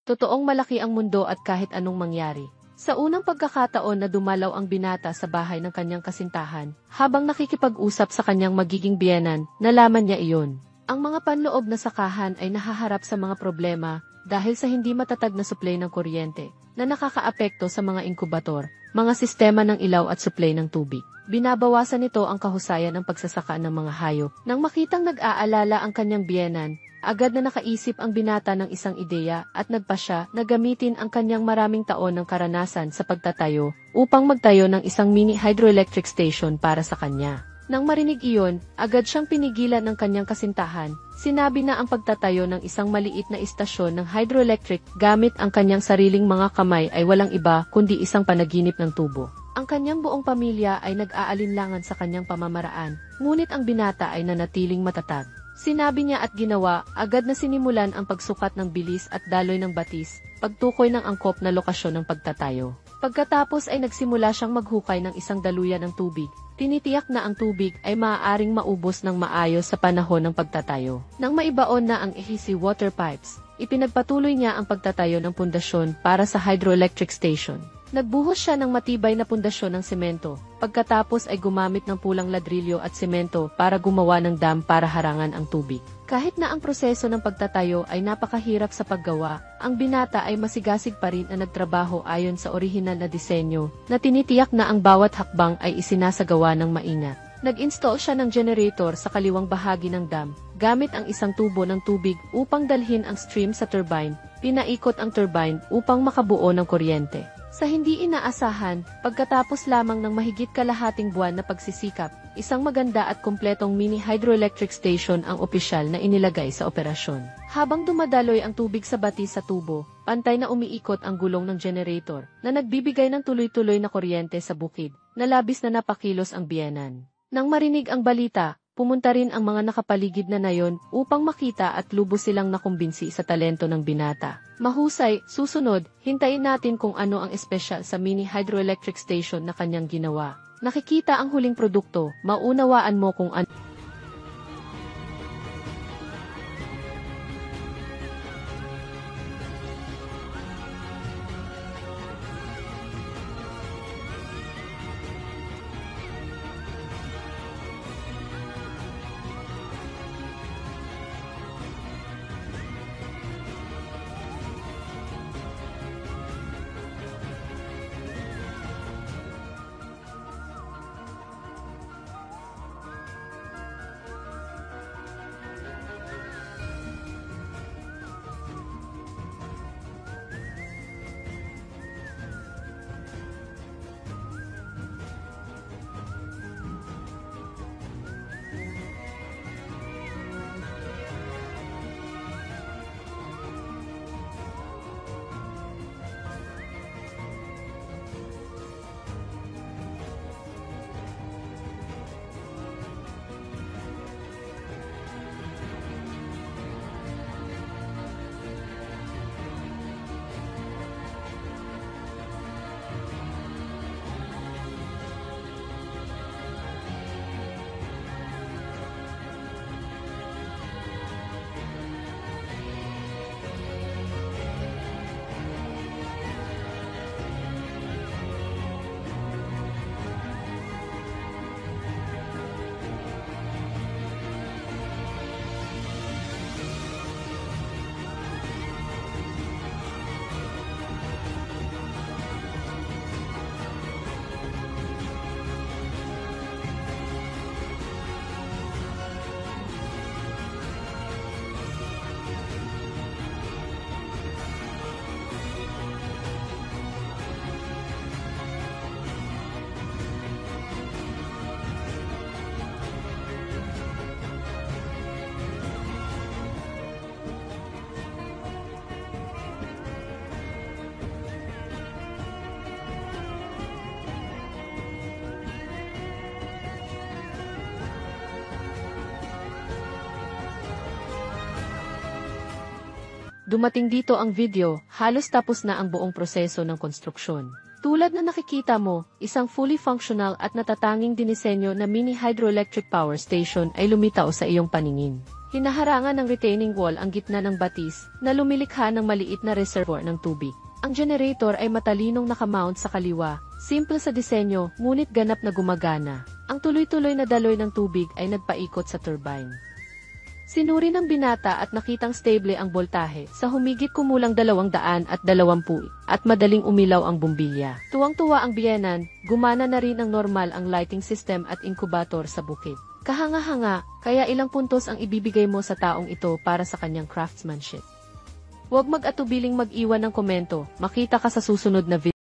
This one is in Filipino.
Totoong malaki ang mundo at kahit anong mangyari. Sa unang pagkakataon na dumalaw ang binata sa bahay ng kanyang kasintahan, habang nakikipag-usap sa kanyang magiging biyenan, nalaman niya iyon. Ang mga panloob na sakahan ay nahaharap sa mga problema dahil sa hindi matatag na supply ng kuryente na nakakaapekto sa mga inkubator, mga sistema ng ilaw at supply ng tubig. Binabawasan nito ang kahusayan ng pagsasaka ng mga hayop. Nang makitang nag-aalala ang kanyang biyenan, agad na nakaisip ang binata ng isang ideya at nagpasya na gamitin ang kanyang maraming taon ng karanasan sa pagtatayo upang magtayo ng isang mini hydroelectric station para sa kanya. Nang marinig iyon, agad siyang pinigilan ng kanyang kasintahan. Sinabi na ang pagtatayo ng isang maliit na istasyon ng hydroelectric gamit ang kanyang sariling mga kamay ay walang iba kundi isang panaginip ng tubo. Ang kanyang buong pamilya ay nag-aalinlangan sa kanyang pamamaraan, ngunit ang binata ay nanatiling matatag. Sinabi niya at ginawa, agad na sinimulan ang pagsukat ng bilis at daloy ng batis, pagtukoy ng angkop na lokasyon ng pagtatayo. Pagkatapos ay nagsimula siyang maghukay ng isang daluyan ng tubig. Tinitiyak na ang tubig ay maaaring maubos ng maayos sa panahon ng pagtatayo. Nang maibaon na ang EHC water pipes, ipinagpatuloy niya ang pagtatayo ng pundasyon para sa hydroelectric station. Nagbuhos siya ng matibay na pundasyon ng semento, pagkatapos ay gumamit ng pulang ladrilyo at semento para gumawa ng dam para harangan ang tubig. Kahit na ang proseso ng pagtatayo ay napakahirap sa paggawa, ang binata ay masigasig pa rin na nagtrabaho ayon sa orihinal na disenyo, na tinitiyak na ang bawat hakbang ay isinasagawa ng maingat. Nag-install siya ng generator sa kaliwang bahagi ng dam, gamit ang isang tubo ng tubig upang dalhin ang stream sa turbine, pinaikot ang turbine upang makabuo ng kuryente. Sa hindi inaasahan, pagkatapos lamang ng mahigit kalahating buwan na pagsisikap, isang maganda at kumpletong mini hydroelectric station ang opisyal na inilagay sa operasyon. Habang dumadaloy ang tubig sa batis sa tubo, pantay na umiikot ang gulong ng generator na nagbibigay ng tuloy-tuloy na kuryente sa bukid, na labis na napakilos ang biyenan. Nang marinig ang balita, pumunta rin ang mga nakapaligid na nayon upang makita at lubos silang nakumbinsi sa talento ng binata. Mahusay, susunod, hintayin natin kung ano ang espesyal sa mini hydroelectric station na kanyang ginawa. Nakikita ang huling produkto, maunawaan mo kung ano. Dumating dito ang video, halos tapos na ang buong proseso ng konstruksyon. Tulad na nakikita mo, isang fully functional at natatanging dinisenyo na mini hydroelectric power station ay lumitaw sa iyong paningin. Hinaharangan ng retaining wall ang gitna ng batis na lumilikha ng maliit na reservoir ng tubig. Ang generator ay matalinong nakamount sa kaliwa, simple sa disenyo ngunit ganap na gumagana. Ang tuloy-tuloy na daloy ng tubig ay nagpaikot sa turbine. Sinuri ng binata at nakitang stable ang boltahe sa humigit kumulang 220 at madaling umilaw ang bumbilya. Tuwang-tuwa ang biyenan, gumana na rin ang normal ang lighting system at incubator sa bukid. Kahanga-hanga, kaya ilang puntos ang ibibigay mo sa taong ito para sa kanyang craftsmanship. Huwag mag-atubiling mag-iwan ng komento, makita ka sa susunod na video.